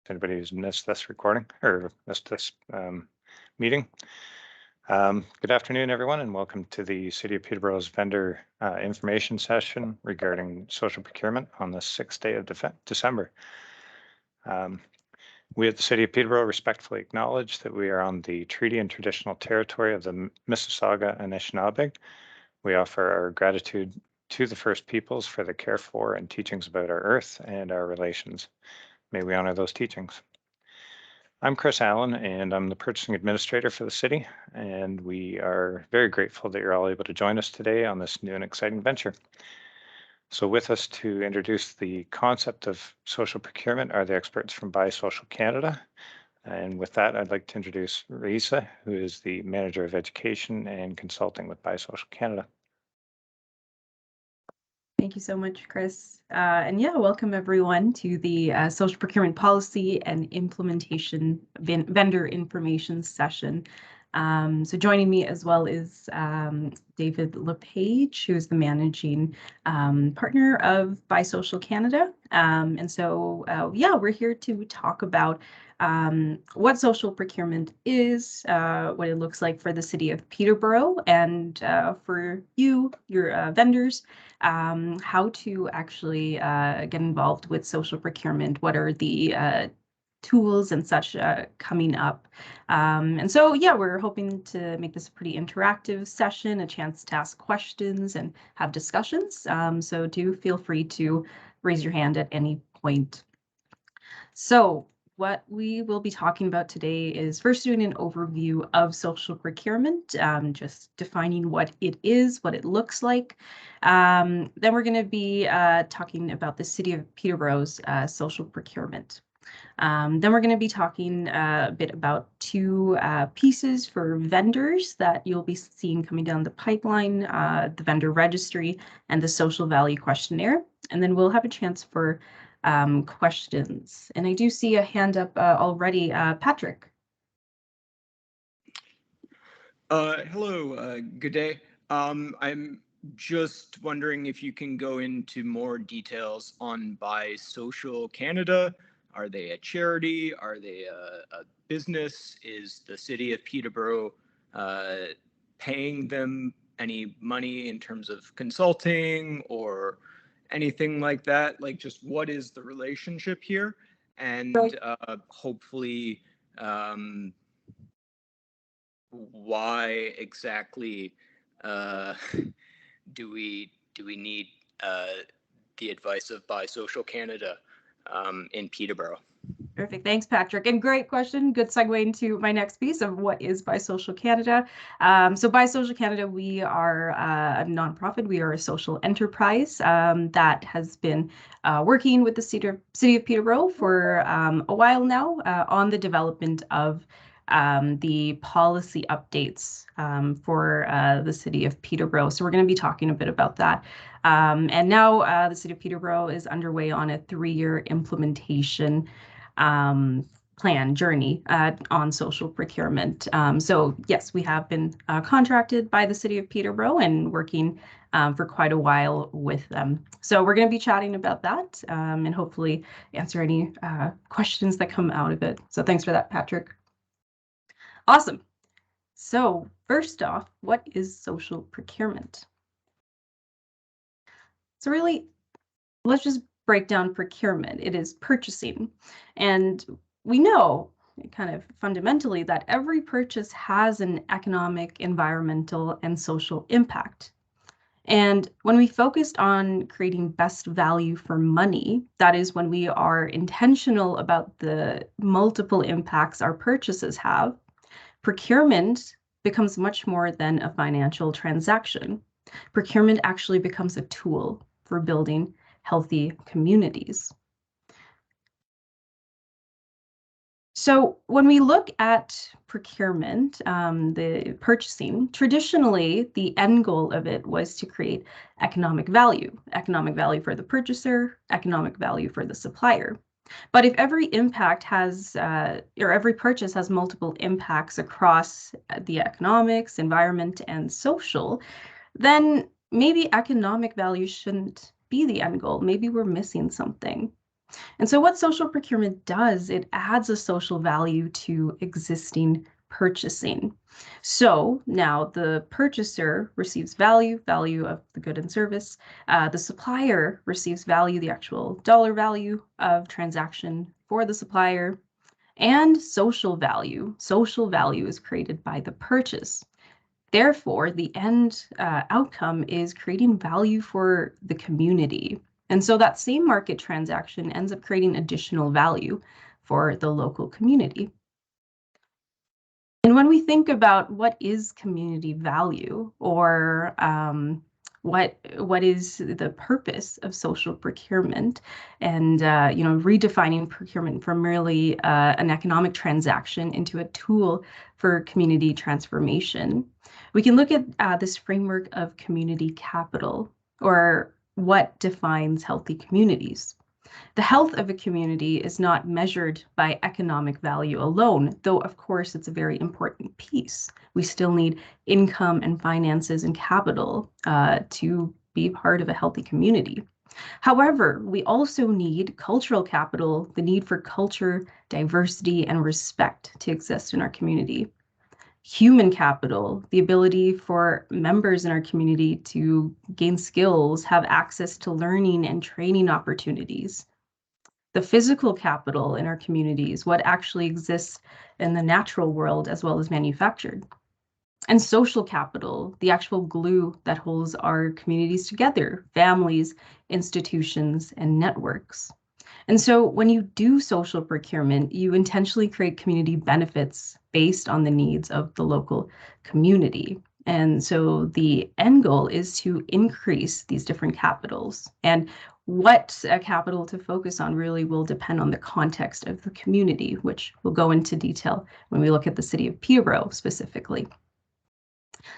If anybody who's missed this recording or missed this meeting. Good afternoon, everyone, and welcome to the City of Peterborough's vendor information session regarding social procurement on the 6th day of December. We at the City of Peterborough respectfully acknowledge that we are on the treaty and traditional territory of the Mississauga and Anishinaabe. We offer our gratitude to the First Peoples for the care for and teachings about our earth and our relations. May we honor those teachings. I'm Chris Allen, and I'm the purchasing administrator for the city, and we are very grateful that you're all able to join us today on this new and exciting venture. So with us to introduce the concept of social procurement are the experts from Buy Social Canada. And with that, I'd like to introduce Raisa, who is the Manager of Education and Consulting with Buy Social Canada. Thank you so much, Chris. And yeah, welcome everyone to the Social Procurement Policy and Implementation Vendor Information Session. So joining me as well is David LePage, who is the Managing Partner of Buy Social Canada. And so, yeah, we're here to talk about what social procurement is, what it looks like for the city of Peterborough, and for you, your vendors, how to actually get involved with social procurement, what are the tools and such coming up. And so, yeah, we're hoping to make this a pretty interactive session, a chance to ask questions and have discussions. So do feel free to raise your hand at any point. So what we will be talking about today is first doing an overview of social procurement, just defining what it is, what it looks like. Then we're going to be talking about the City of Peterborough's social procurement. Then we're going to be talking a bit about two pieces for vendors that you'll be seeing coming down the pipeline, the vendor registry and the social value questionnaire. And then we'll have a chance for questions. And I do see a hand up already. Patrick. Hello, good day. I'm just wondering if you can go into more details on Buy Social Canada. Are they a charity? Are they a business? Is the city of Peterborough paying them any money in terms of consulting or anything like that? Like, just what is the relationship here? And hopefully, why exactly do we need the advice of Buy Social Canada in Peterborough? Perfect. Thanks, Patrick. And great question. Good segue into my next piece of what is Buy Social Canada. So Buy Social Canada, we are a nonprofit. We are a social enterprise that has been working with the City of Peterborough for a while now on the development of the policy updates for the City of Peterborough. So we're going to be talking a bit about that. And now the City of Peterborough is underway on a 3-year implementation journey on social procurement. So yes, we have been contracted by the City of Peterborough and working for quite a while with them. So we're going to be chatting about that and hopefully answer any questions that come out of it. So thanks for that, Patrick. Awesome. So first off, what is social procurement? So really, let's just break down procurement. It is purchasing. And we know kind of fundamentally that every purchase has an economic, environmental, and social impact. And when we focused on creating best value for money, that is when we are intentional about the multiple impacts our purchases have, procurement becomes much more than a financial transaction. Procurement actually becomes a tool for building healthy communities. So when we look at procurement, the purchasing, traditionally, the end goal of it was to create economic value for the purchaser, economic value for the supplier. But if every impact has, or every purchase has multiple impacts across the economics, environment, and social, then maybe economic value shouldn't be the end goal. Maybe we're missing something. And so what social procurement does, it adds a social value to existing purchasing. So now the purchaser receives value of the good and service. The supplier receives value, the actual dollar value of transaction for the supplier, and social value. Social value is created by the purchase. Therefore, the end outcome is creating value for the community. And so that same market transaction ends up creating additional value for the local community. And when we think about what is community value, or what is the purpose of social procurement, and redefining procurement from merely an economic transaction into a tool for community transformation, we can look at this framework of community capital, or what defines healthy communities. The health of a community is not measured by economic value alone, though of course it's a very important piece. We still need income and finances and capital to be part of a healthy community. However, we also need cultural capital, the need for culture, diversity, and respect to exist in our community. Human capital, the ability for members in our community to gain skills, have access to learning and training opportunities. The physical capital in our communities, what actually exists in the natural world as well as manufactured. And social capital, the actual glue that holds our communities together, families, institutions, and networks. And so when you do social procurement, you intentionally create community benefits based on the needs of the local community. And so the end goal is to increase these different capitals. And what capital to focus on really will depend on the context of the community, which we'll go into detail when we look at the city of Peterborough specifically.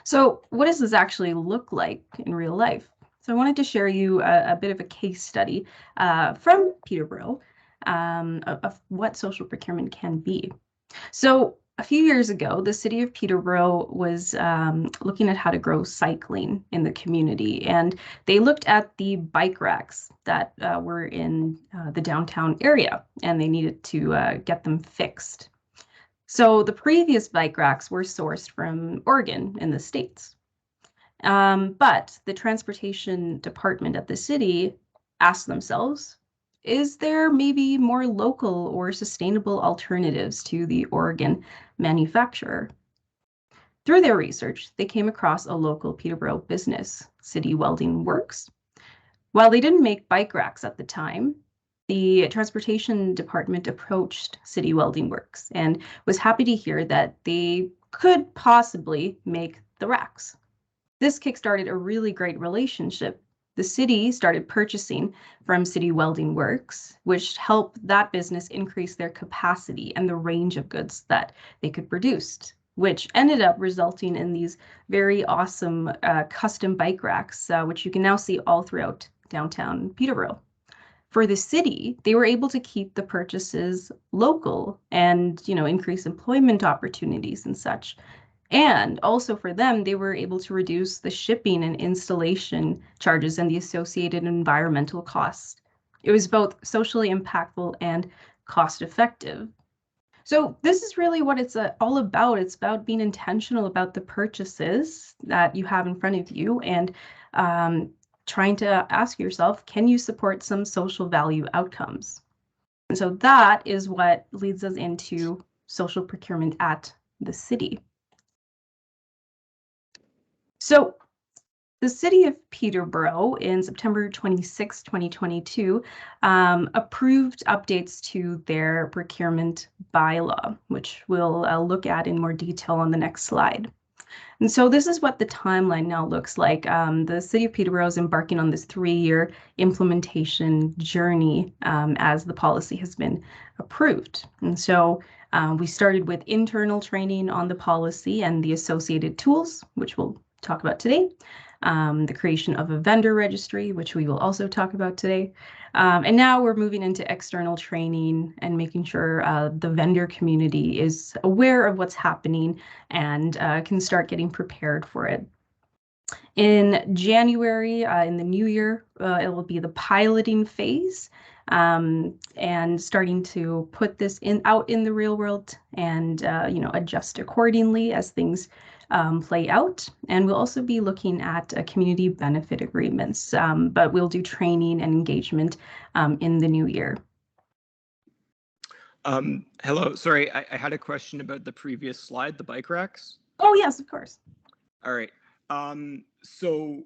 So what does this actually look like in real life? So I wanted to share you a bit of a case study from Peterborough of what social procurement can be. So a few years ago, the city of Peterborough was looking at how to grow cycling in the community, and they looked at the bike racks that were in the downtown area, and they needed to get them fixed. So the previous bike racks were sourced from Oregon in the States. But the transportation department at the city asked themselves, is there maybe more local or sustainable alternatives to the Oregon manufacturer? Through their research, they came across a local Peterborough business, City Welding Works. While they didn't make bike racks at the time, the transportation department approached City Welding Works and was happy to hear that they could possibly make the racks. This kickstarted a really great relationship. The city started purchasing from City Welding Works, which helped that business increase their capacity and the range of goods that they could produce, which ended up resulting in these very awesome custom bike racks, which you can now see all throughout downtown Peterborough. For the city, they were able to keep the purchases local and, increase employment opportunities and such. And also for them, they were able to reduce the shipping and installation charges and the associated environmental costs. It was both socially impactful and cost effective. So this is really what it's all about. It's about being intentional about the purchases that you have in front of you, and trying to ask yourself, can you support some social value outcomes? And so that is what leads us into social procurement at the city. So the city of Peterborough in September 26, 2022, approved updates to their procurement bylaw, which we'll look at in more detail on the next slide. And so this is what the timeline now looks like. The city of Peterborough is embarking on this 3-year implementation journey as the policy has been approved. And so we started with internal training on the policy and the associated tools, which we'll talk about today. The creation of a vendor registry, which we will also talk about today. And now we're moving into external training and making sure the vendor community is aware of what's happening and can start getting prepared for it. In January, in the new year, it will be the piloting phase. and starting to put this out in the real world and adjust accordingly as things play out. And we'll also be looking at community benefit agreements, but we'll do training and engagement in the new year. Hello, sorry, I had a question about the previous slide, the bike racks. Oh, yes, of course. All right. So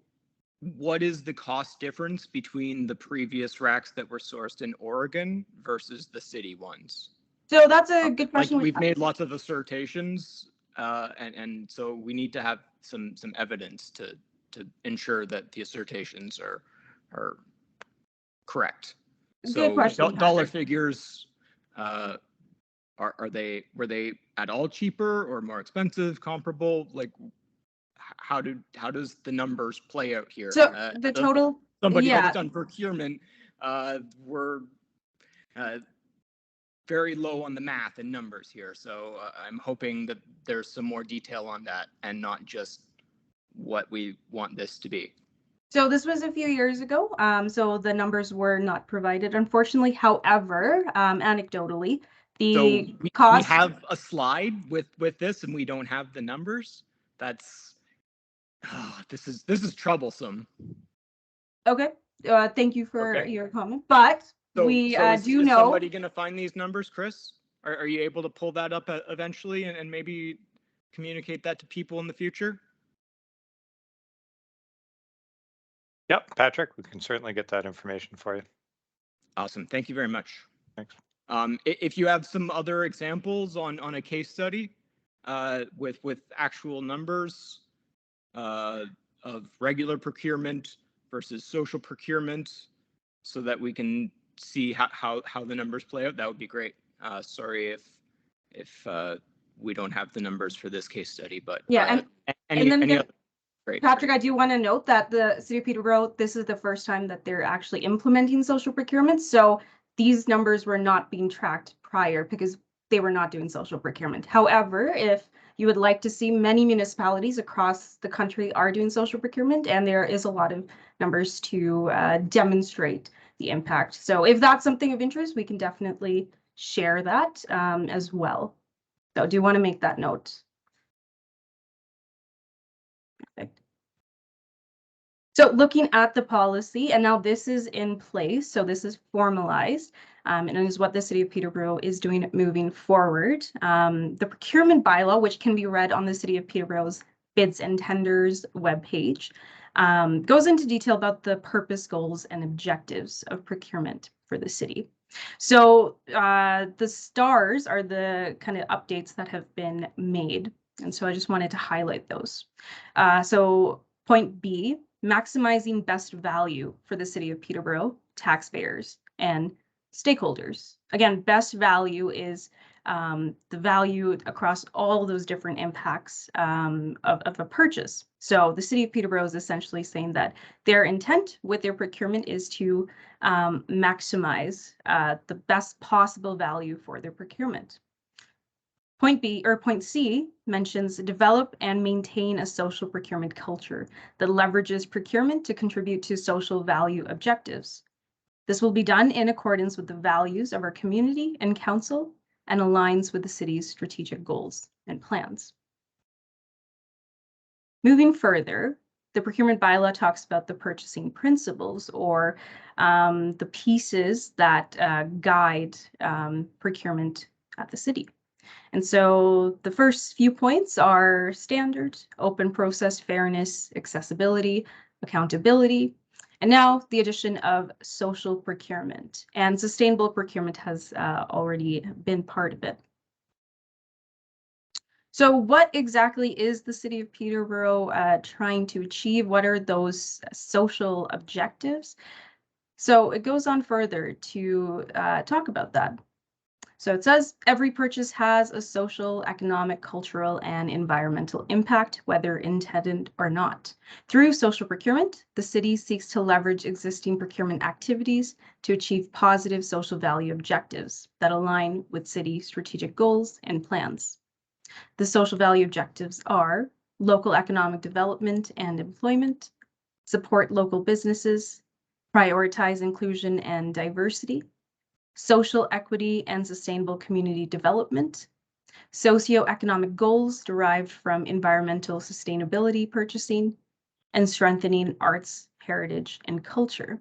what is the cost difference between the previous racks that were sourced in Oregon versus the city ones? So that's a good question. Like, we've made lots of assertions, and so we need to have some evidence to ensure that the assertions are correct. Good question, dollar Patrick. figures, were they at all cheaper or more expensive, comparable? Like, how does the numbers play out here? So the total, somebody yeah. that's done procurement, we're very low on the math and numbers here. So I'm hoping that there's some more detail on that and not just what we want this to be. So this was a few years ago, so the numbers were not provided, unfortunately. However, anecdotally, the cost. We have a slide with this, and we don't have the numbers. That's this is troublesome. Okay, thank you for your comment, but we do know. Is somebody going to find these numbers, Chris? Are you able to pull that up eventually and maybe communicate that to people in the future? Yep, Patrick, we can certainly get that information for you. Awesome. Thank you very much. Thanks. If you have some other examples on a case study with actual numbers of regular procurement versus social procurement, so that we can see how the numbers play out, that would be great. Sorry if we don't have the numbers for this case study, but yeah, any other. Great. Patrick, I do want to note that the City of Peterborough, this is the first time that they're actually implementing social procurement. So these numbers were not being tracked prior because they were not doing social procurement. However, if you would like to see, many municipalities across the country are doing social procurement, and there is a lot of numbers to demonstrate the impact. So if that's something of interest, we can definitely share that as well. So I do want to make that note. Perfect. So looking at the policy, and now this is in place, so this is formalized, and it is what the City of Peterborough is doing moving forward. The procurement bylaw, which can be read on the City of Peterborough's bids and tenders webpage, goes into detail about the purpose, goals, and objectives of procurement for the city. So the stars are the kind of updates that have been made. And so I just wanted to highlight those. So point B, maximizing best value for the City of Peterborough, taxpayers, and stakeholders. Again, best value is the value across all those different impacts of a purchase. So the City of Peterborough is essentially saying that their intent with their procurement is to maximize the best possible value for their procurement. Point C mentions develop and maintain a social procurement culture that leverages procurement to contribute to social value objectives. This will be done in accordance with the values of our community and council and aligns with the city's strategic goals and plans. Moving further, the procurement bylaw talks about the purchasing principles, or the pieces that guide procurement at the city. And so the first few points are standard, open process, fairness, accessibility, accountability, and now the addition of social procurement, and sustainable procurement has already been part of it. So what exactly is the City of Peterborough trying to achieve? What are those social objectives? So it goes on further to talk about that. So it says every purchase has a social, economic, cultural, and environmental impact, whether intended or not. Through social procurement, the city seeks to leverage existing procurement activities to achieve positive social value objectives that align with city strategic goals and plans. The social value objectives are local economic development and employment, support local businesses, prioritize inclusion and diversity, social equity and sustainable community development, socioeconomic goals derived from environmental sustainability purchasing, and strengthening arts, heritage, and culture.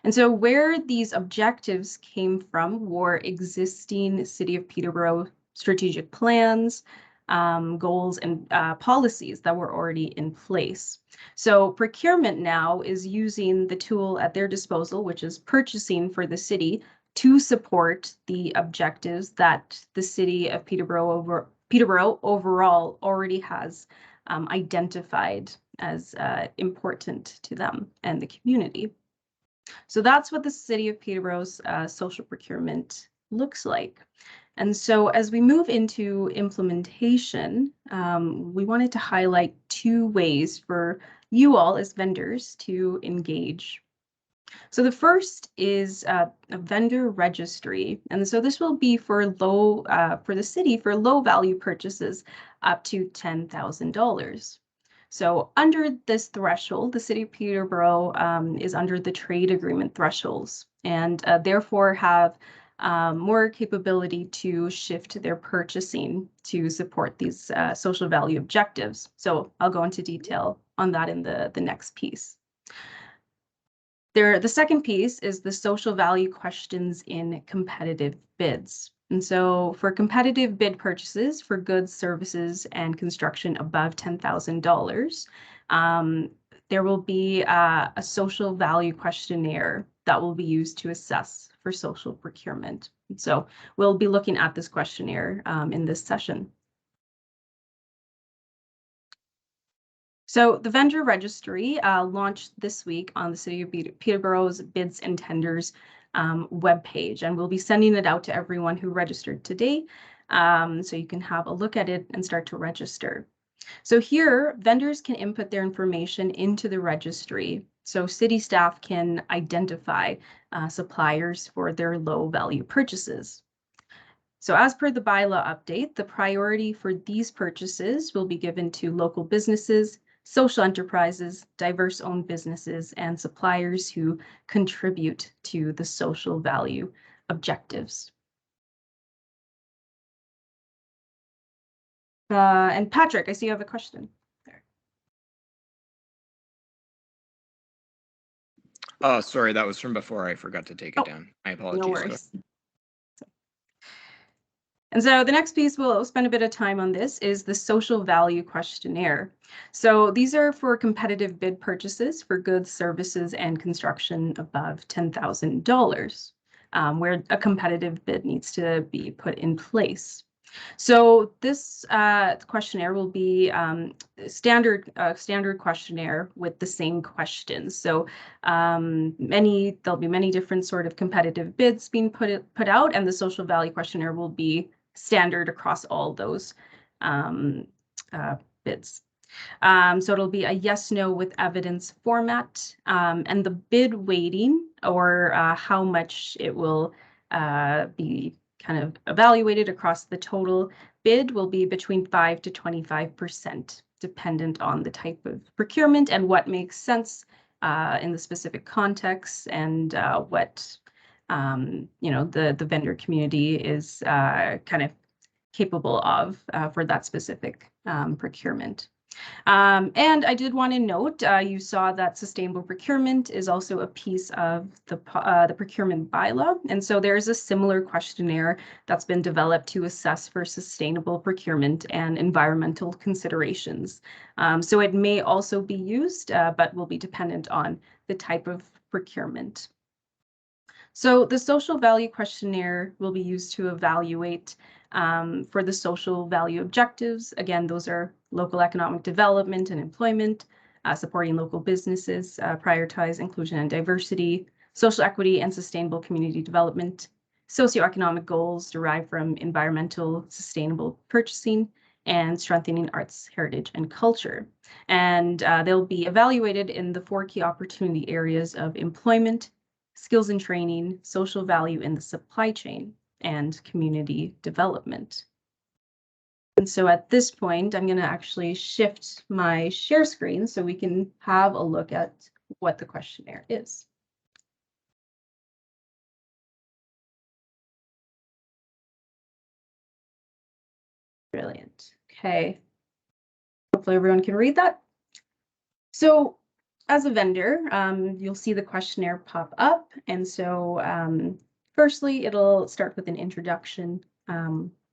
And so where these objectives came from were existing City of Peterborough strategic plans, goals, and policies that were already in place. So procurement now is using the tool at their disposal, which is purchasing for the city, to support the objectives that the City of Peterborough overall already has identified as important to them and the community. So that's what the City of Peterborough's social procurement looks like. And so as we move into implementation, we wanted to highlight 2 ways for you all as vendors to engage. So the first is a vendor registry. And so this will be for the city for low value purchases up to $10,000. So under this threshold, the City of Peterborough is under the trade agreement thresholds and therefore have more capability to shift their purchasing to support these social value objectives. So I'll go into detail on that in the next piece. The second piece is the social value questions in competitive bids. And so for competitive bid purchases for goods, services, and construction above $10,000, there will be a social value questionnaire that will be used to assess for social procurement. And so we'll be looking at this questionnaire in this session. So the vendor registry launched this week on the City of Peterborough's Bids and Tenders webpage, and we'll be sending it out to everyone who registered today, so you can have a look at it and start to register. So here, vendors can input their information into the registry, so city staff can identify suppliers for their low value purchases. So as per the bylaw update, the priority for these purchases will be given to local businesses, social enterprises, diverse-owned businesses, and suppliers who contribute to the social value objectives. And Patrick, I see you have a question there. Oh, sorry, that was from before. I forgot to take it down. I apologize. No worries. And so the next piece we'll spend a bit of time on this is the social value questionnaire. So these are for competitive bid purchases for goods, services, and construction above $10,000, where a competitive bid needs to be put in place. So this questionnaire will be standard questionnaire with the same questions. So there'll be many different sort of competitive bids being put out, and the social value questionnaire will be standard across all those bids. So it'll be a yes/no with evidence format, and the bid weighting, or how much it will be kind of evaluated across the total bid, will be between 5 to 25%, dependent on the type of procurement and what makes sense in the specific context, and what the vendor community is kind of capable of for that specific procurement. And I did want to note, you saw that sustainable procurement is also a piece of the procurement bylaw. And so there's a similar questionnaire that's been developed to assess for sustainable procurement and environmental considerations. So it may also be used, but will be dependent on the type of procurement. So the social value questionnaire will be used to evaluate for the social value objectives. Again, those are local economic development and employment, supporting local businesses, prioritize inclusion and diversity, social equity and sustainable community development, socioeconomic goals derived from environmental sustainable purchasing, and strengthening arts, heritage, and culture. And they'll be evaluated in the 4 key opportunity areas of employment, skills and training, social value in the supply chain, and community development. And so at this point, I'm going to actually shift my share screen so we can have a look at what the questionnaire is. Okay. Hopefully everyone can read that. So as a vendor, you'll see the questionnaire pop up. And so firstly, it'll start with an introduction,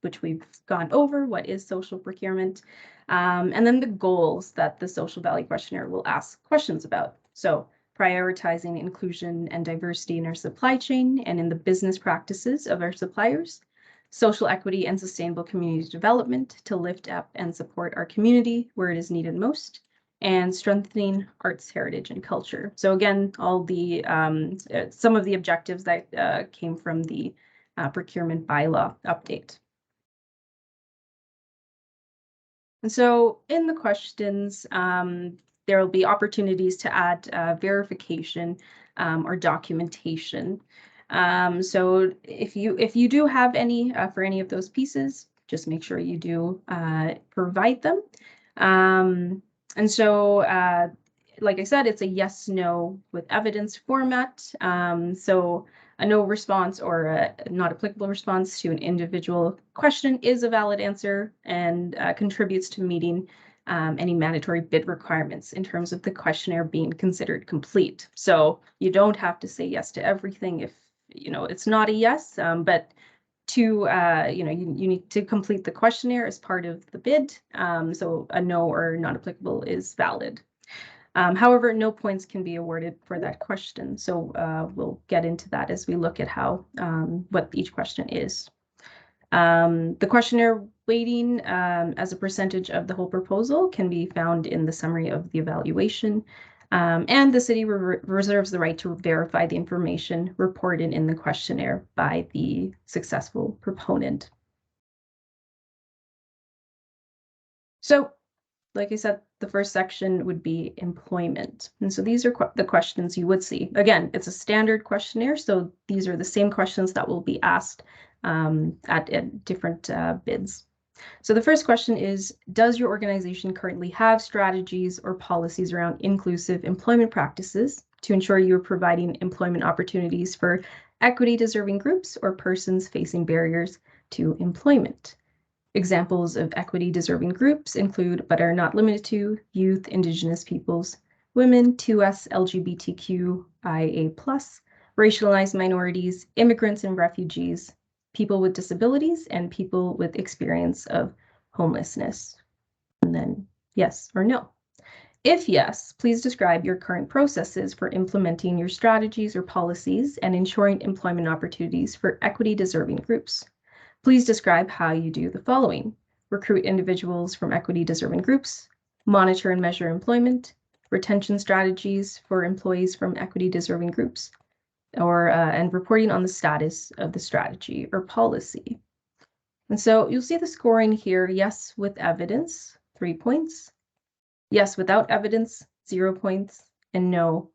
which we've gone over. What is social procurement? And then the goals that the social value questionnaire will ask questions about. So prioritizing inclusion and diversity in our supply chain and in the business practices of our suppliers, social equity and sustainable community development to lift up and support our community where it is needed most, and strengthening arts, heritage, and culture. So again, all the some of the objectives that came from the procurement bylaw update. And so in the questions, there will be opportunities to add verification or documentation. So if you do have any for any of those pieces, just make sure you do provide them. And so, like I said, it's a yes, no with evidence format. So a no response or a not applicable response to an individual question is a valid answer and contributes to meeting any mandatory bid requirements in terms of the questionnaire being considered complete. So you don't have to say yes to everything if it's not a yes, but to you need to complete the questionnaire as part of the bid. So a no or not applicable is valid. However, no points can be awarded for that question. So we'll get into that as we look at how what each question is. The questionnaire weighting as a percentage of the whole proposal can be found in the summary of the evaluation. And the city reserves the right to verify the information reported in the questionnaire by the successful proponent. So, like I said, the first section would be employment. And so these are the questions you would see. Again, it's a standard questionnaire, so these are the same questions that will be asked at different bids. So the first question is, does your organization currently have strategies or policies around inclusive employment practices to ensure you're providing employment opportunities for equity-deserving groups or persons facing barriers to employment? Examples of equity-deserving groups include, but are not limited to, youth, Indigenous peoples, women, 2S, LGBTQIA+, racialized minorities, immigrants and refugees, people with disabilities, and people with experience of homelessness. And then yes or no. If yes, please describe your current processes for implementing your strategies or policies and ensuring employment opportunities for equity-deserving groups. Please describe how you do the following: recruit individuals from equity-deserving groups, monitor and measure employment, retention strategies for employees from equity-deserving groups, and reporting on the status of the strategy or policy. And so you'll see the scoring here: yes with evidence, 3 points; yes without evidence, 0 points; and no,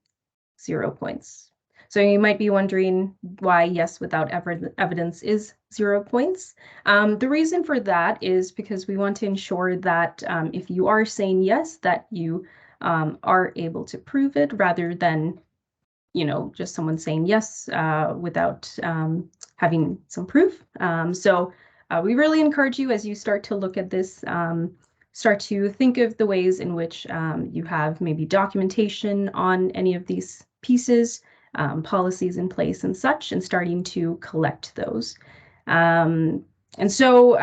0 points. So you might be wondering why yes without evidence is 0 points. The reason for that is because we want to ensure that if you are saying yes, that you are able to prove it, rather than just someone saying yes without having some proof. So we really encourage you, as you start to look at this, start to think of the ways in which you have maybe documentation on any of these pieces, policies in place and such, and starting to collect those. And so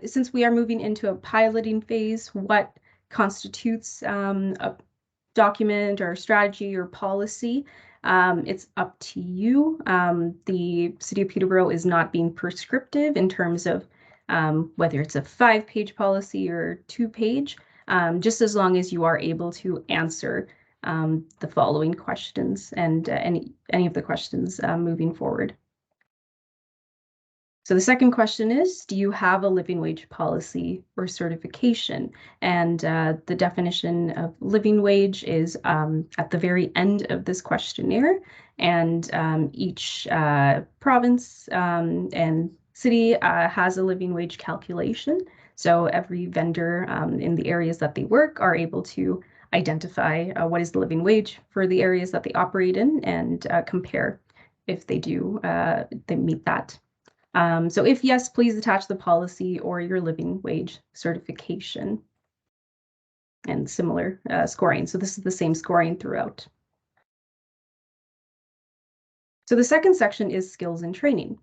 since we are moving into a piloting phase, what constitutes a document or strategy or policy, it's up to you. The City of Peterborough is not being prescriptive in terms of whether it's a 5-page policy or 2-page, just as long as you are able to answer the following questions and any of the questions moving forward. So the second question is, do you have a living wage policy or certification? And the definition of living wage is at the very end of this questionnaire. And each province and city has a living wage calculation. So every vendor in the areas that they work are able to identify what is the living wage for the areas that they operate in and compare if they do they meet that. So if yes, please attach the policy or your living wage certification and similar scoring. So this is the same scoring throughout. So the second section is skills and training.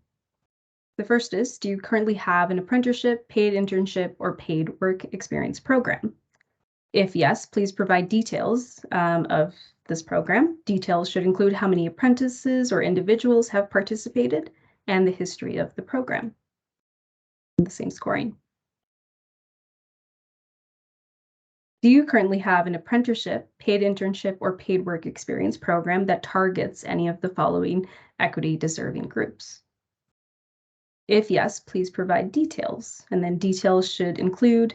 The first is, do you currently have an apprenticeship, paid internship, or paid work experience program? If yes, please provide details of this program. Details should include how many apprentices or individuals have participated and the history of the program. The same scoring. Do you currently have an apprenticeship, paid internship, or paid work experience program that targets any of the following equity deserving groups? If yes, please provide details. And then details should include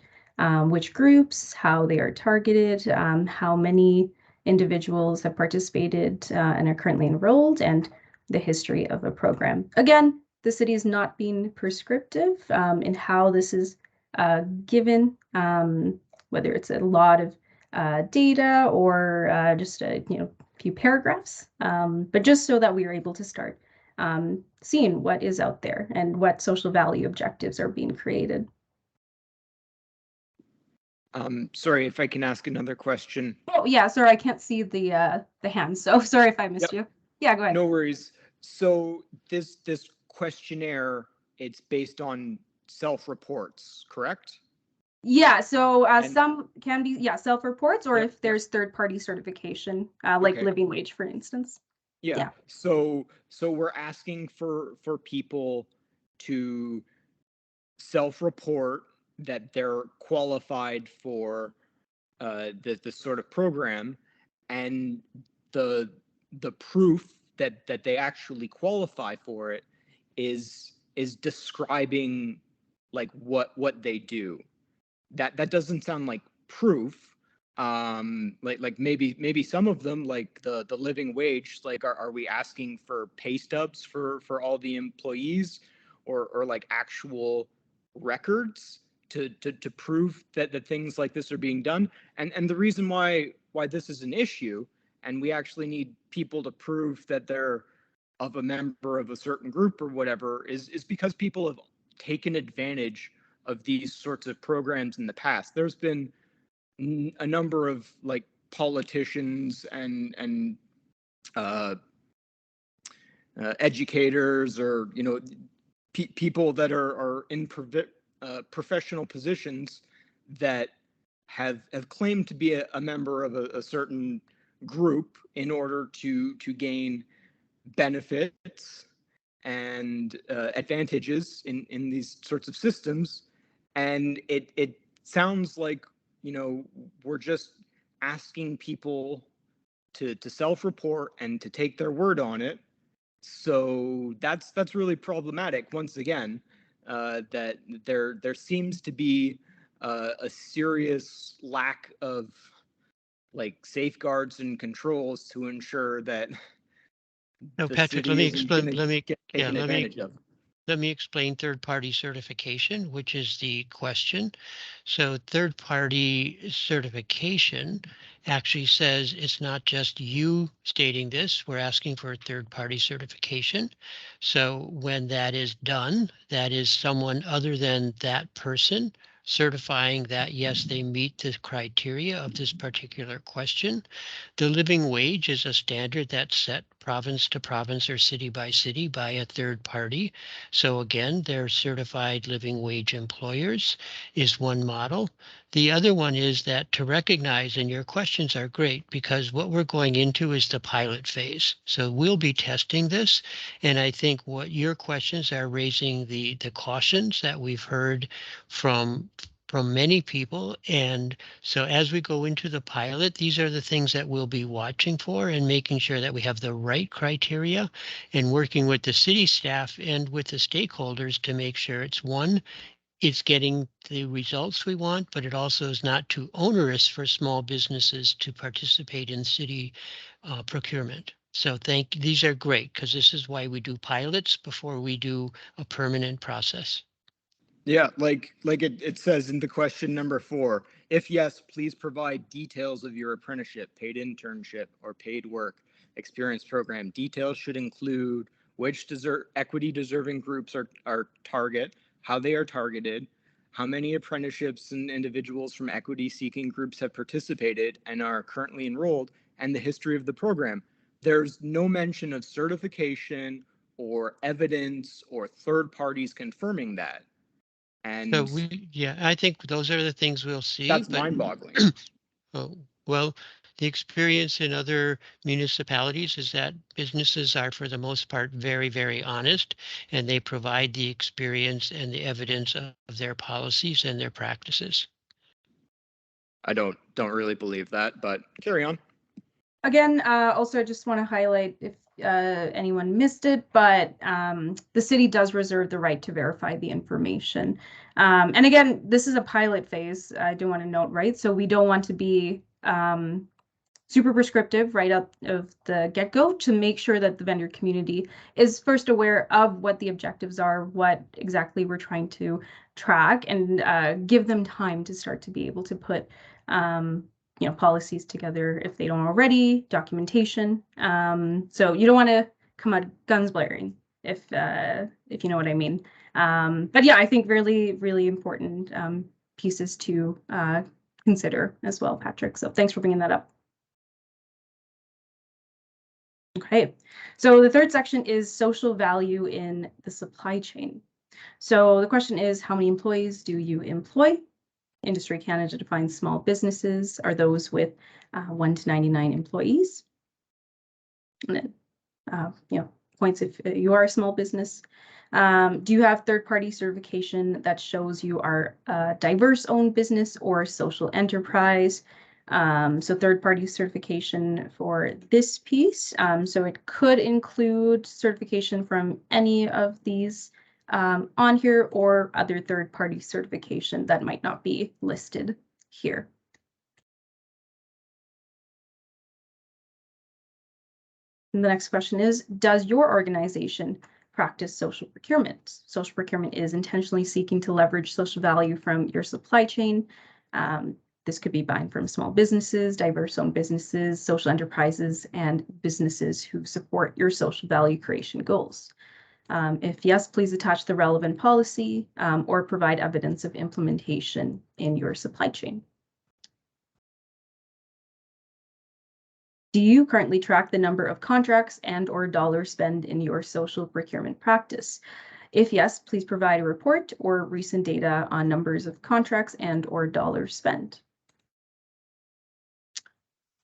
which groups, how they are targeted, how many individuals have participated and are currently enrolled, and the history of a program. Again, the city is not being prescriptive in how this is given, whether it's a lot of data or just a few paragraphs, but just so that we are able to start seeing what is out there and what social value objectives are being created. Sorry if I can ask another question. Oh yeah, sorry, I can't see the hands, so sorry if I missed you. Yeah, go ahead. No worries. So this questionnaire, it's based on self-reports, correct? Yeah, so some can be self-reports, or if there's third-party certification, like living wage, for instance. Yeah. So we're asking for people to self-report that they're qualified for the sort of program, and the proof that they actually qualify for it is describing like what they do. That doesn't sound like proof. Like maybe some of them, like the living wage, like are we asking for pay stubs for all the employees, or like actual records to prove that things like this are being done? And the reason why this is an issue, and we actually need people to prove that they're of a member of a certain group or whatever, is because people have taken advantage of these sorts of programs in the past. There's been a number of like politicians and educators, or people that are in professional positions that have claimed to be a member of a certain group in order to gain benefits and advantages in these sorts of systems. And it sounds like we're just asking people to self-report and to take their word on it. So that's really problematic. Once again, that there seems to be a serious lack of like safeguards and controls to ensure that No, the Patrick, city let me isn't explain. gonna get taken advantage of. Let me explain third-party certification, which is the question. So third-party certification actually says it's not just you stating this. We're asking for a third-party certification. So when that is done, that is someone other than that person certifying that, yes, they meet the criteria of this particular question. The living wage is a standard that's set province to province or city by city by a third party. So again, they're certified living wage employers is one model. The other one is that to recognize, and your questions are great because what we're going into is the pilot phase. So we'll be testing this. And I think what your questions are raising the cautions that we've heard from many people. And so as we go into the pilot, these are the things that we'll be watching for and making sure that we have the right criteria and working with the city staff and with the stakeholders to make sure it's getting the results we want, but it also is not too onerous for small businesses to participate in city procurement. So these are great because this is why we do pilots before we do a permanent process. Yeah, like it says in the question number 4, if yes, please provide details of your apprenticeship, paid internship, or paid work experience program. Details should include which equity deserving groups are target, how they are targeted, how many apprenticeships and individuals from equity seeking groups have participated and are currently enrolled, and the history of the program. There's no mention of certification or evidence or third parties confirming that. And So yeah, I think those are the things we'll see. that's mind-boggling. Oh, well, the experience in other municipalities is that businesses are, for the most part, very, very honest, and they provide the experience and the evidence of their policies and their practices. I don't really believe that, but carry on. Again, also I just want to highlight if anyone missed it, but the city does reserve the right to verify the information. And again, this is a pilot phase, I do want to note, right? So we don't want to be super prescriptive right up of the get-go to make sure that the vendor community is first aware of what the objectives are, what exactly we're trying to track, and give them time to start to be able to put policies together if they don't already, documentation. So you don't want to come out guns blaring, if you know what I mean. But yeah, I think really, really important pieces to consider as well, Patrick. So thanks for bringing that up. Okay, so the third section is social value in the supply chain. So the question is, how many employees do you employ? Industry Canada defines small businesses are those with 1 to 99 employees. And then, points if you are a small business. Do you have third-party certification that shows you are a diverse-owned business or social enterprise? So third-party certification for this piece. So it could include certification from any of these on here or other third-party certification that might not be listed here. And the next question is, does your organization practice social procurement? Social procurement is intentionally seeking to leverage social value from your supply chain. This could be buying from small businesses, diverse-owned businesses, social enterprises, and businesses who support your social value creation goals. If yes, please attach the relevant policy or provide evidence of implementation in your supply chain. Do you currently track the number of contracts and/or dollars spent in your social procurement practice? If yes, please provide a report or recent data on numbers of contracts and/or dollars spent.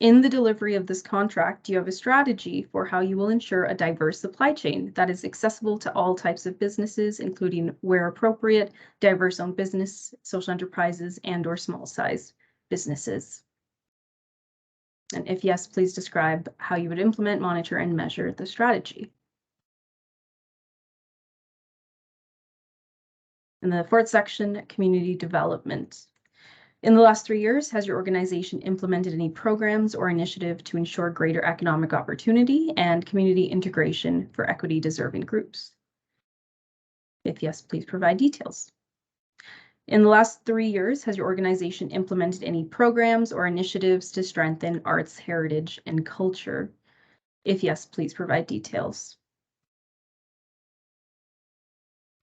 In the delivery of this contract, do you have a strategy for how you will ensure a diverse supply chain that is accessible to all types of businesses, including, where appropriate, diverse-owned business, social enterprises, and/or small-size businesses? And if yes, please describe how you would implement, monitor, and measure the strategy. In the fourth section, community development. In the last 3 years, has your organization implemented any programs or initiative to ensure greater economic opportunity and community integration for equity deserving groups? If yes, please provide details. In the last 3 years, has your organization implemented any programs or initiatives to strengthen arts, heritage, and culture? If yes, please provide details.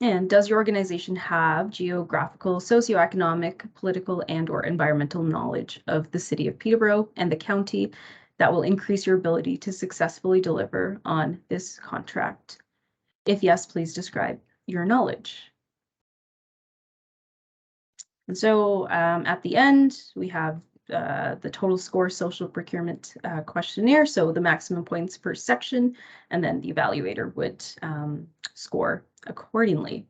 And does your organization have geographical, socioeconomic, political, and/or environmental knowledge of the city of Peterborough and the county that will increase your ability to successfully deliver on this contract? If yes, please describe your knowledge. And so at the end, we have the total score social procurement questionnaire. So the maximum points per section, and then the evaluator would score accordingly.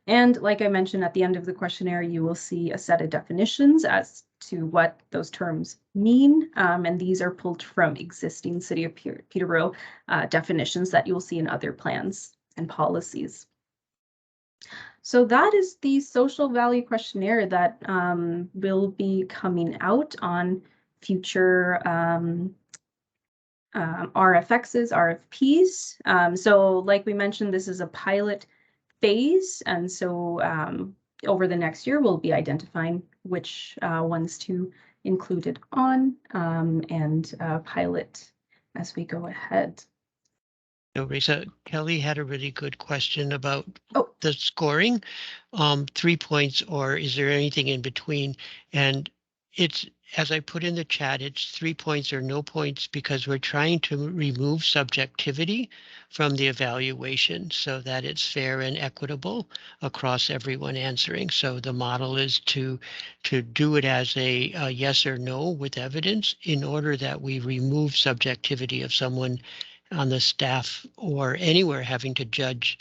And like I mentioned, at the end of the questionnaire, you will see a set of definitions as to what those terms mean. And these are pulled from existing City of Peterborough definitions that you'll see in other plans and policies. So that is the social value questionnaire that will be coming out on future RFXs, RFPs. So like we mentioned, this is a pilot phase. And so over the next year, we'll be identifying which ones to include it on and pilot as we go ahead. No, Risa, Kelly had a really good question about Oh. the scoring. 3 points, or is there anything in between? And it's, as I put in the chat, it's 3 points or no points because we're trying to remove subjectivity from the evaluation so that it's fair and equitable across everyone answering. So the model is to do it as a yes or no with evidence in order that we remove subjectivity of someone on the staff or anywhere having to judge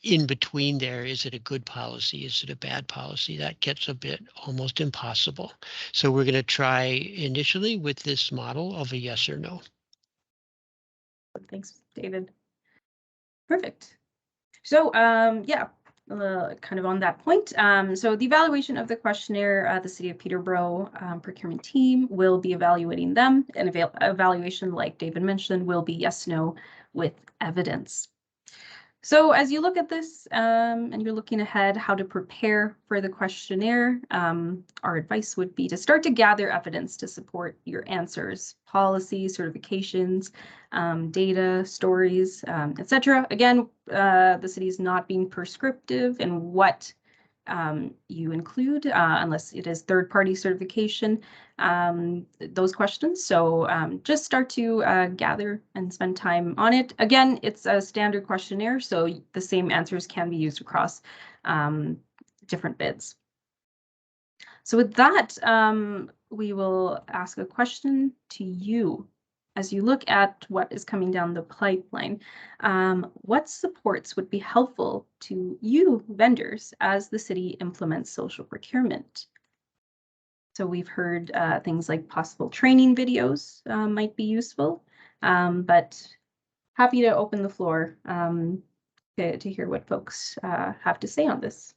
in between there. Is it a good policy? Is it a bad policy? That gets a bit almost impossible. So we're going to try initially with this model of a yes or no. Thanks, David. Perfect. So yeah, kind of on that point. So the evaluation of the questionnaire, the City of Peterborough procurement team will be evaluating them. And evaluation, like David mentioned, will be yes, no with evidence. So as you look at this and you're looking ahead how to prepare for the questionnaire, our advice would be to start to gather evidence to support your answers, policies, certifications, data, stories, etc. Again, the city is not being prescriptive in what you include unless it is third-party certification, those questions. So just start to gather and spend time on it. Again, it's a standard questionnaire, so the same answers can be used across different bids. So with that, we will ask a question to you. As you look at what is coming down the pipeline, what supports would be helpful to you vendors as the city implements social procurement? So we've heard things like possible training videos might be useful, but happy to open the floor to hear what folks have to say on this.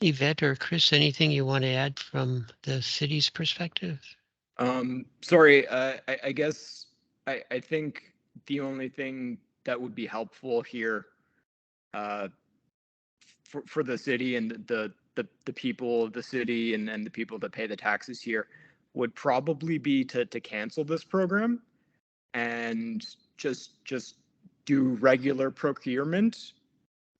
Yvette or Chris, anything you want to add from the city's perspective? Sorry, I guess I think the only thing that would be helpful here for the city and the people of the city and the people that pay the taxes here would probably be to cancel this program and just do regular procurement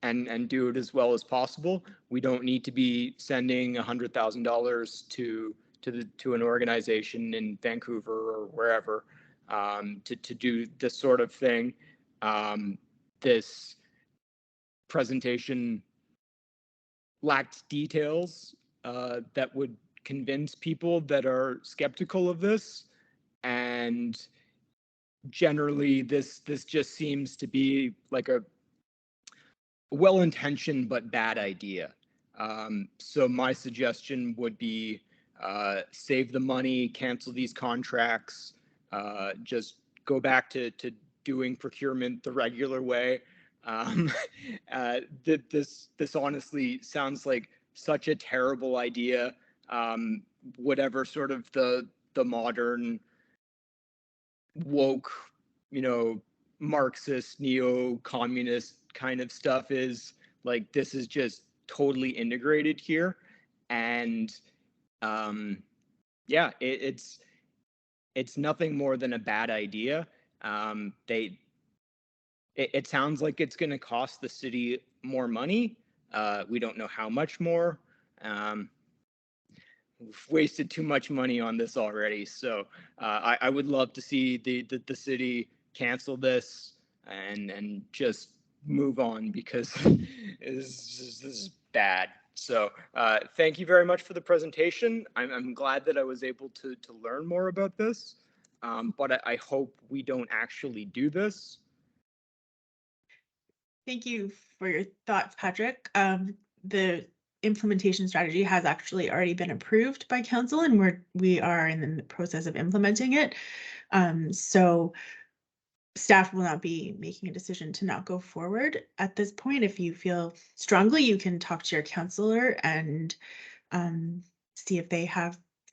and do it as well as possible. We don't need to be sending $100,000 to an organization in Vancouver or wherever to do this sort of thing. This presentation lacked details that would convince people that are skeptical of this, and generally this just seems to be like a well-intentioned but bad idea. So my suggestion would be save the money, cancel these contracts, just go back to doing procurement the regular way. This honestly sounds like such a terrible idea. Whatever sort of the modern woke, Marxist, neo-communist kind of stuff is, like, this is just totally integrated here. And yeah, it's nothing more than a bad idea. It sounds like it's going to cost the city more money. We don't know how much more. We've wasted too much money on this already. So I would love to see the city cancel this and just move on, because this is bad. So thank you very much for the presentation. I'm glad that I was able to learn more about this, but I hope we don't actually do this. Thank you for your thoughts, Patrick. The implementation strategy has actually already been approved by council, and we are in the process of implementing it. So staff will not be making a decision to not go forward at this point. If you feel strongly, you can talk to your counselor and see if they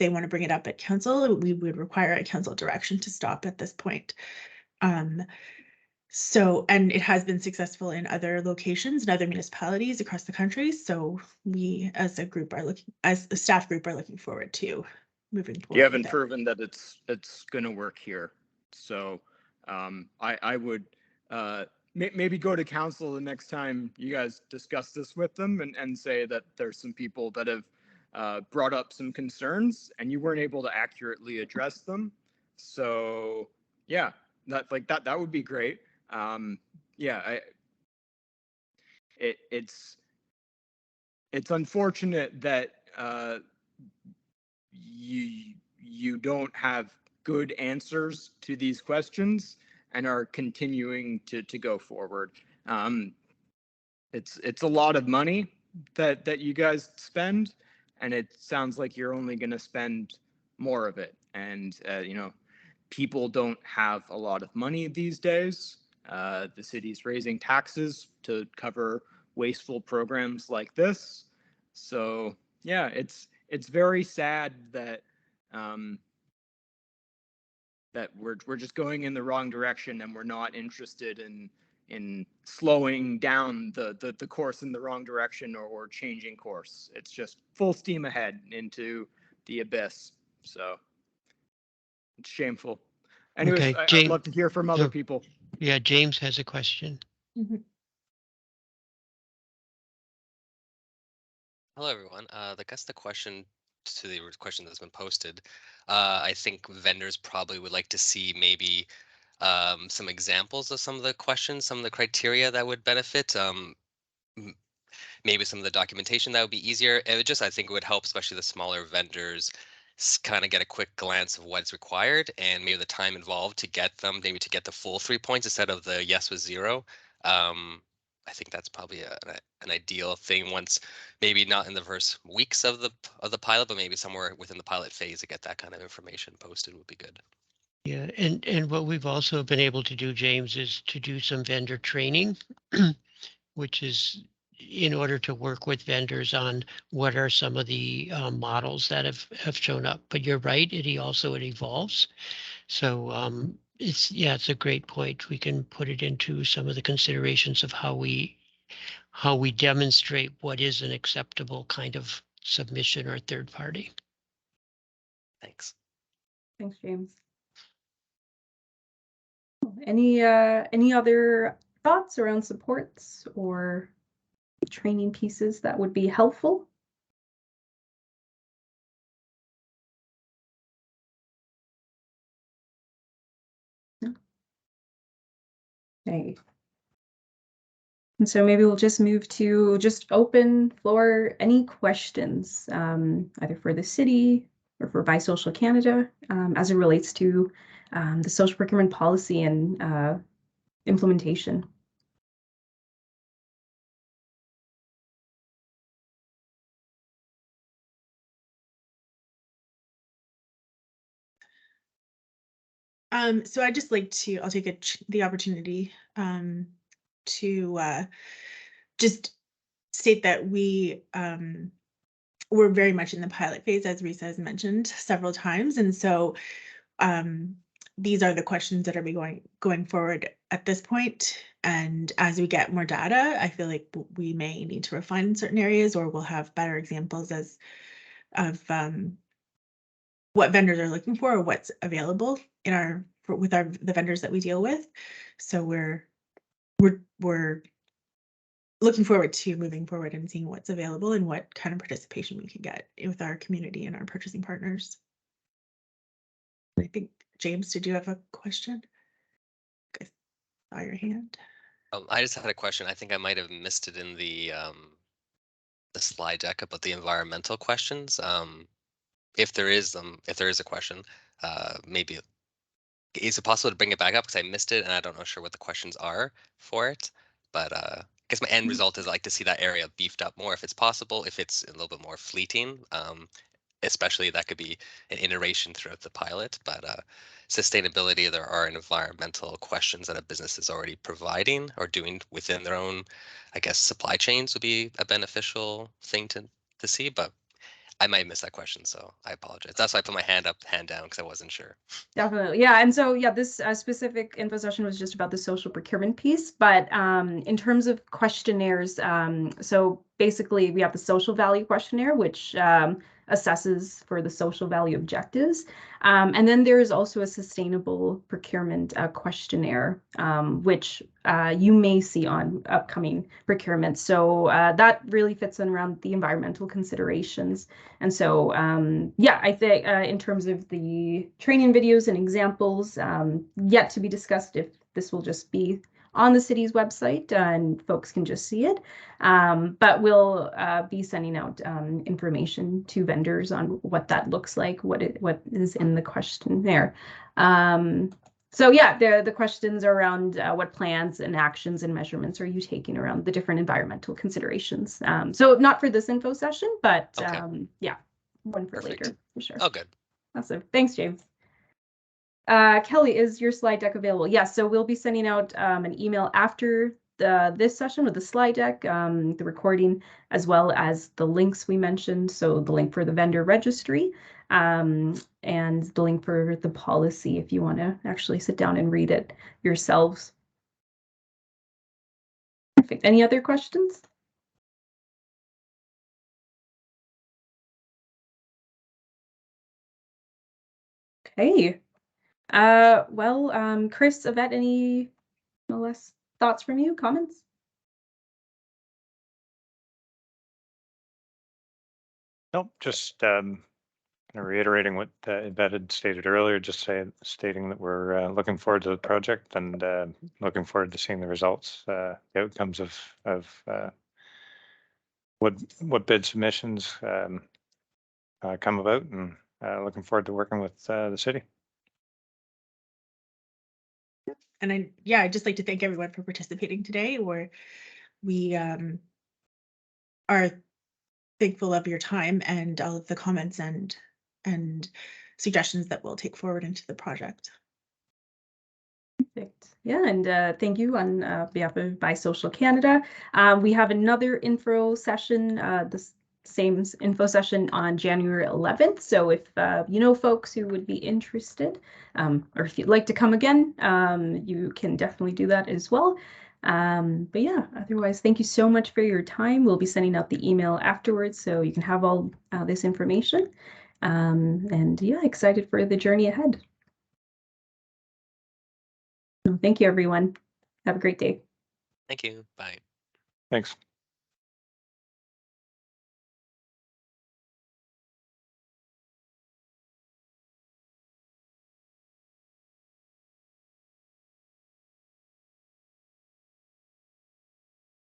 want to bring it up at council. We would require a council direction to stop at this point. So, and it has been successful in other locations and other municipalities across the country. So we as a group are looking, as a staff group are looking forward to moving You forward with haven't it. proven that it's going to work here. So I would maybe go to council the next time you guys discuss this with them and say that there's some people that have brought up some concerns and you weren't able to accurately address them. So yeah, that would be great. Yeah, it's unfortunate that you don't have good answers to these questions and are continuing to go forward. It's a lot of money that you guys spend, and it sounds like you're only going to spend more of it. And people don't have a lot of money these days. The city's raising taxes to cover wasteful programs like this. So yeah, it's very sad that that we're just going in the wrong direction and we're not interested in slowing down the course in the wrong direction or changing course. It's just full steam ahead into the abyss. So it's shameful. Anyways, Okay, I'd James. love to hear from other people. Yeah, James has a question. Hello, everyone. I guess the question that's been posted, I think vendors probably would like to see maybe some examples of some of the questions, some of the criteria that would benefit. Maybe some of the documentation that would be easier. It would just, I think, it would help, especially the smaller vendors, kind of get a quick glance of what's required and maybe the time involved to get them, maybe to get the full 3 points instead of the yes was 0. I think that's probably an ideal thing once, maybe not in the first weeks of the pilot, but maybe somewhere within the pilot phase to get that kind of information posted would be good. Yeah, and what we've also been able to do, James, is to do some vendor training, which is in order to work with vendors on what are some of the models that have shown up. But you're right, it evolves. So it's a great point. We can put it into some of the considerations of how we demonstrate what is an acceptable kind of submission or third party. Thanks. Thanks, James. Any other thoughts around supports or training pieces that would be helpful? No. Okay. And so maybe we'll just move to just open floor, any questions, either for the city or for Buy Social Canada, as it relates to the social procurement policy and implementation. So I'd just like to, I'll take the opportunity to just state that we're very much in the pilot phase, as Risa has mentioned several times. And so these are the questions that are going forward at this point. And as we get more data, I feel like we may need to refine certain areas, or we'll have better examples of what vendors are looking for or what's available in the vendors that we deal with. So we're looking forward to moving forward and seeing what's available and what kind of participation we can get with our community and our purchasing partners. I think, James, did you have a question? I saw your hand. I just had a question. I think I might have missed it in the slide deck about the environmental questions. If there is a question, maybe is it possible to bring it back up, because I missed it and I don't know sure what the questions are for it. But I guess my end result is I'd like to see that area beefed up more if it's possible, if it's a little bit more fleeting. Especially that could be an iteration throughout the pilot, but sustainability, there are environmental questions that a business is already providing or doing within their own, I guess, supply chains would be a beneficial thing to see. But I might miss that question, so I apologize. That's why I put my hand down, because I wasn't sure. Definitely. Yeah. And so, yeah, this specific info session was just about the social procurement piece. But in terms of questionnaires, so basically we have the social value questionnaire, which assesses for the social value objectives. And then there is also a sustainable procurement questionnaire, which you may see on upcoming procurement. So that really fits in around the environmental considerations. And so, yeah, I think in terms of the training videos and examples, yet to be discussed if this will just be on the city's website and folks can just see it. But we'll be sending out information to vendors on what that looks like, what is in the questionnaire. So yeah, the questions are around what plans and actions and measurements are you taking around the different environmental considerations. So not for this info session, but Okay. yeah, one for Perfect. later for sure. Oh, good. Awesome. Thanks, James. Kelly, is your slide deck available? Yes, so we'll be sending out an email after this session with the slide deck, the recording, as well as the links we mentioned. So the link for the vendor registry and the link for the policy if you want to actually sit down and read it yourselves. Perfect. Any other questions? Okay. Well, Chris, Yvette, any no less thoughts from you, comments? Nope, just reiterating what Yvette had stated earlier, just stating that we're looking forward to the project and looking forward to seeing the results, the outcomes of what bid submissions come about, and looking forward to working with the city. And I'd just like to thank everyone for participating today, where we are thankful of your time and all of the comments and suggestions that we'll take forward into the project. Perfect. Yeah, and thank you on behalf of Bisocial Canada. We have another info session, the same info session on January 11th. So if you know folks who would be interested, or if you'd like to come again, you can definitely do that as well. But yeah, otherwise, thank you so much for your time. We'll be sending out the email afterwards so you can have all this information. And yeah, excited for the journey ahead. Thank you, everyone. Have a great day. Thank you. Bye. Thanks.